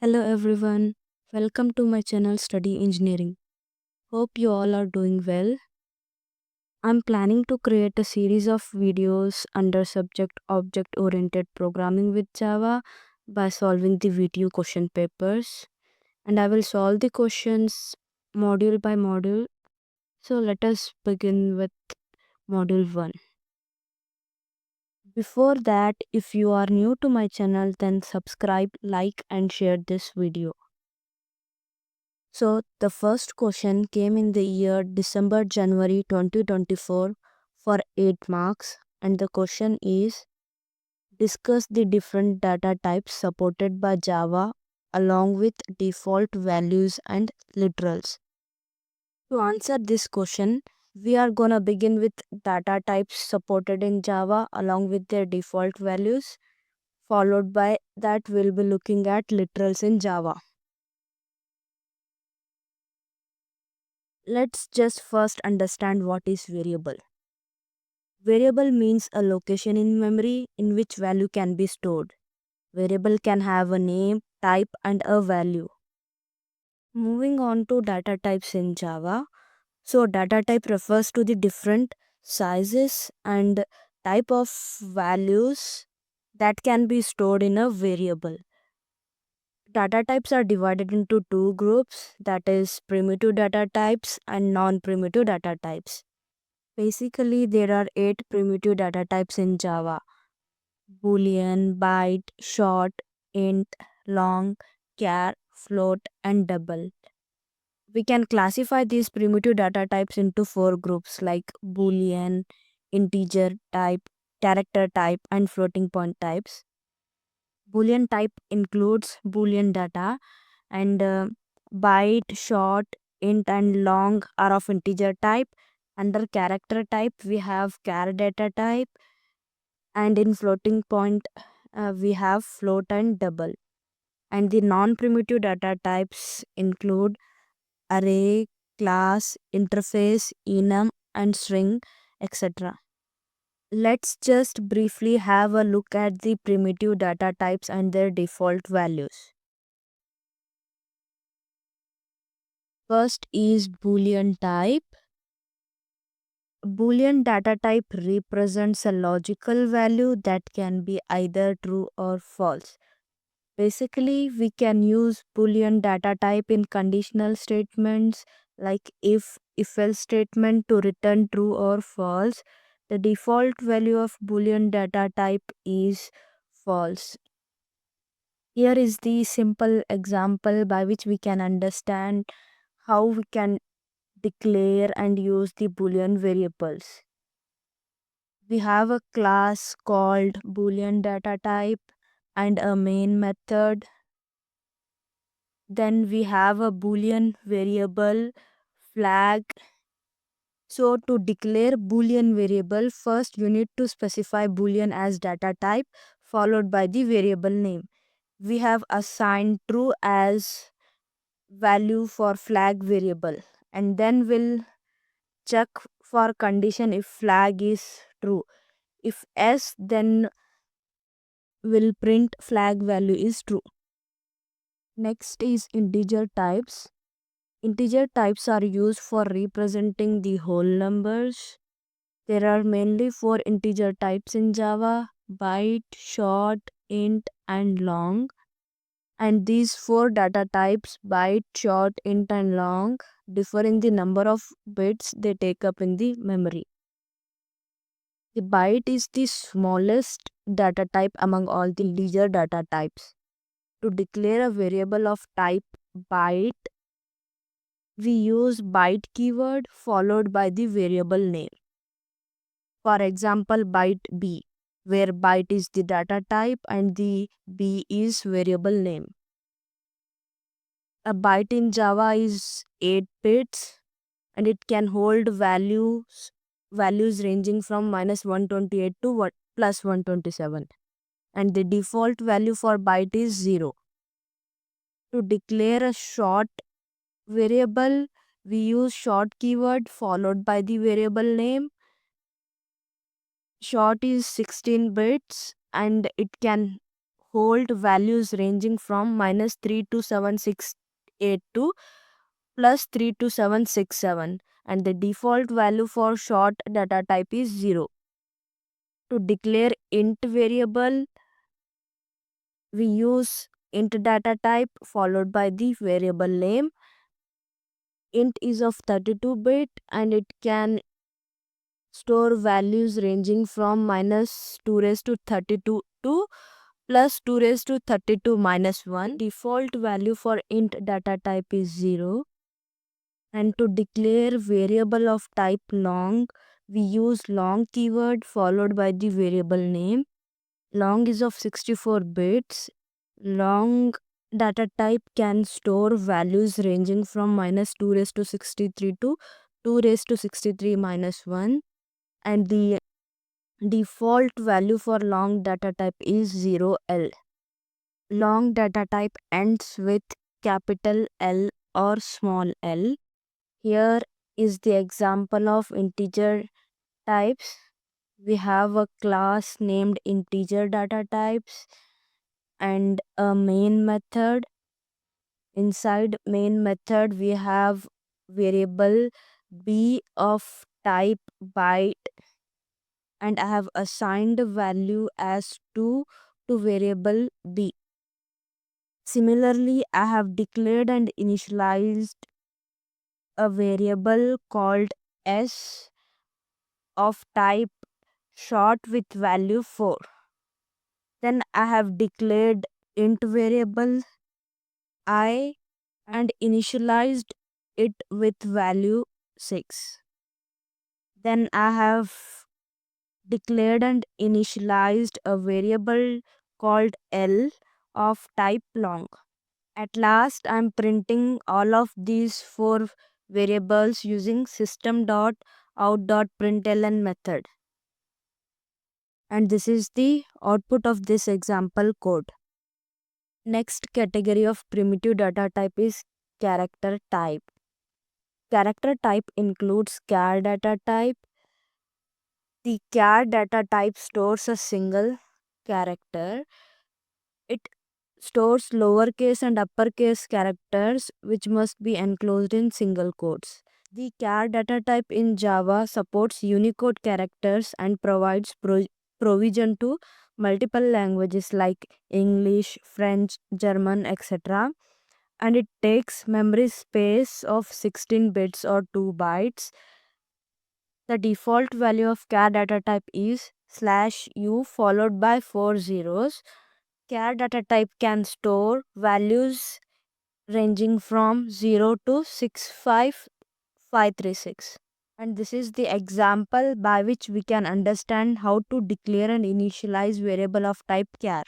Hello everyone, welcome to my channel Study Engineering. Hope you all are doing well. I'm planning to create a series of videos under subject Object Oriented Programming with Java by solving the VTU question papers, and I will solve the questions module by module. So let us begin with module 1. Before that, if you are new to my channel, then subscribe, like and share this video. So the first question came in the year December January 2024 for 8 marks, and the question is discuss the different data types supported by Java along with default values and literals. To answer this question, we are gonna begin with data types supported in Java along with their default values. Followed by that, we'll be looking at literals in Java. Let's just first understand what is variable. Variable means a location in memory in which value can be stored. Variable can have a name, type, and a value. Moving on to data types in Java. So, data type refers to the different sizes and type of values that can be stored in a variable. Data types are divided into two groups, that is primitive data types and non-primitive data types. Basically, there are 8 primitive data types in Java: boolean, byte, short, int, long, char, float, and double. We can classify these primitive data types into 4 groups like boolean, integer type, character type, and floating point types. Boolean type includes boolean data, and byte, short, int, and long are of integer type. Under character type, we have char data type, and in floating point, we have float and double. And the non-primitive data types include array, class, interface, enum, and string, etc. Let's just briefly have a look at the primitive data types and their default values. First is Boolean type. Boolean data type represents a logical value that can be either true or false. Basically, we can use Boolean data type in conditional statements like if else statement to return true or false. The default value of Boolean data type is false. Here is the simple example by which we can understand how we can declare and use the Boolean variables. We have a class called Boolean data type and a main method. Then we have a Boolean variable flag. So to declare Boolean variable, first you need to specify Boolean as data type followed by the variable name. We have assigned true as value for flag variable, and then we'll check for condition if flag is true. If yes, then we'll print flag value is true. Next is integer types. Integer types are used for representing the whole numbers. There are mainly 4 integer types in Java: byte, short, int, and long. And these 4 data types, byte, short, int, and long, differ in the number of bits they take up in the memory. The byte is the smallest data type among all the integer data types. To declare a variable of type byte, we use byte keyword followed by the variable name. For example, byte b, where byte is the data type and the b is variable name. A byte in Java is 8 bits and it can hold values ranging from -128 to plus 127, and the default value for byte is 0. To declare a short variable, we use short keyword followed by the variable name. Short is 16 bits and it can hold values ranging from -3 to 7682 plus 3 to 767, and the default value for short data type is 0. To declare int variable, we use int data type followed by the variable name. Int is of 32-bit and it can store values ranging from -2 raised to 32 to plus 2 raised to 32 minus 1. Default value for int data type is 0. And to declare variable of type long, we use long keyword followed by the variable name. Long is of 64 bits. Long data type can store values ranging from -2 raised to 63 to 2 raised to 63 minus 1. And the default value for long data type is 0L. Long data type ends with capital L or small l. Here is the example of integer types. We have a class named integer data types and a main method. Inside main method we have variable b of type byte, and I have assigned a value as 2 to variable b. Similarly, I have declared and initialized a variable called s of type short with value 4. Then I have declared int variable I and initialized it with value 6. Then I have declared and initialized a variable called L of type long. At last, I'm printing all of these four variables using system.out.println method. And this is the output of this example code. Next category of primitive data type is character type. Character type includes char data type. The char data type stores a single character. It stores lowercase and uppercase characters which must be enclosed in single quotes. The char data type in Java supports Unicode characters and provides provision to multiple languages like English, French, German, etc. And it takes memory space of 16 bits or 2 bytes. The default value of char data type is /u followed by 4 zeros. Char data type can store values ranging from 0 to 65536. And this is the example by which we can understand how to declare and initialize variable of type char.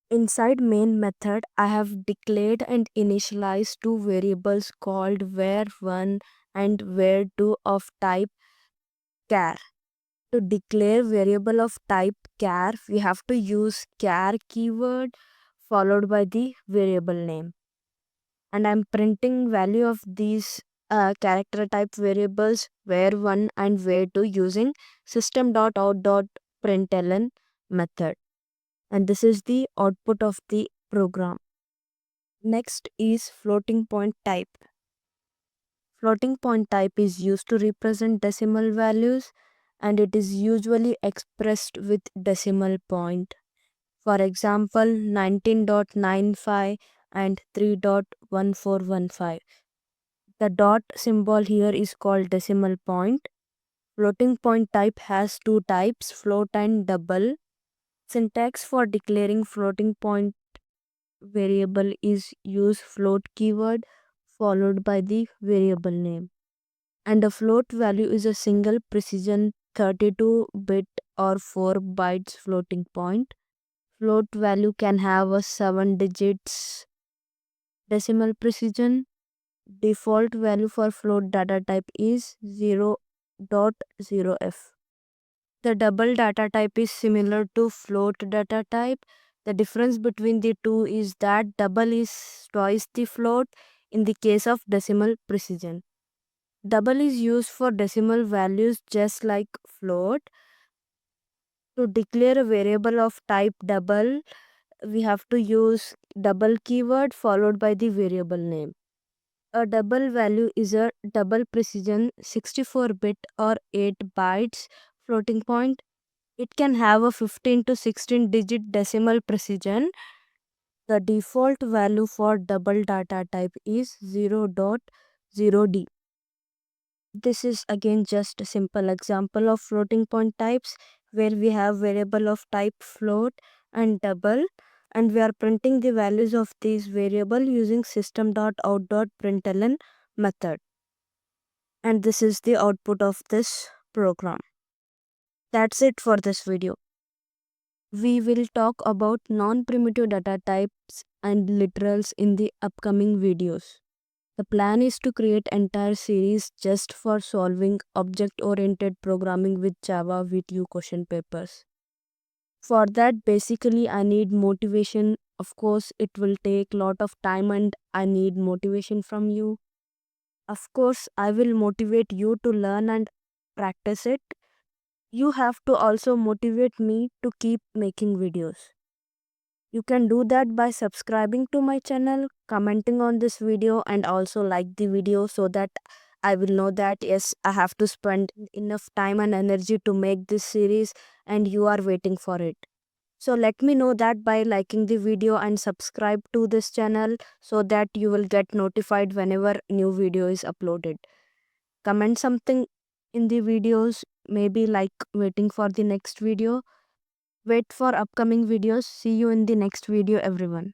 Inside main method, I have declared and initialized two variables called var1 and var2 of type char. To declare variable of type char, we have to use char keyword followed by the variable name. And I'm printing value of these character type variables var1 and var2 using system.out.println method. And this is the output of the program. Next is floating point type. Floating point type is used to represent decimal values and it is usually expressed with decimal point. For example, 19.95 and 3.1415. The dot symbol here is called decimal point. Floating point type has two types, float and double. Syntax for declaring floating point variable is use float keyword followed by the variable name. And the float value is a single precision 32-bit or 4 bytes floating point. Float value can have a 7 digits decimal precision. Default value for float data type is 0.0f. The double data type is similar to float data type. The difference between the two is that double is twice the float in the case of decimal precision. Double is used for decimal values just like float. To declare a variable of type double, we have to use double keyword followed by the variable name. A double value is a double precision 64-bit or 8 bytes floating point. It can have a 15 to 16 digit decimal precision. The default value for double data type is 0.0D. This is again just a simple example of floating point types where we have variable of type float and double, and we are printing the values of these variable using system.out.println method, and this is the output of this program. That's it for this video. We will talk about non-primitive data types and literals in the upcoming videos. The plan is to create entire series just for solving object-oriented programming with Java VTU question papers. For that, basically I need motivation. Of course, it will take lot of time and I need motivation from you. Of course, I will motivate you to learn and practice it. You have to also motivate me to keep making videos. You can do that by subscribing to my channel, commenting on this video, and also like the video so that I will know that yes, I have to spend enough time and energy to make this series and you are waiting for it. So let me know that by liking the video and subscribe to this channel so that you will get notified whenever new video is uploaded. Comment something in the videos, maybe like waiting for the next video. Wait for upcoming videos. See you in the next video, everyone.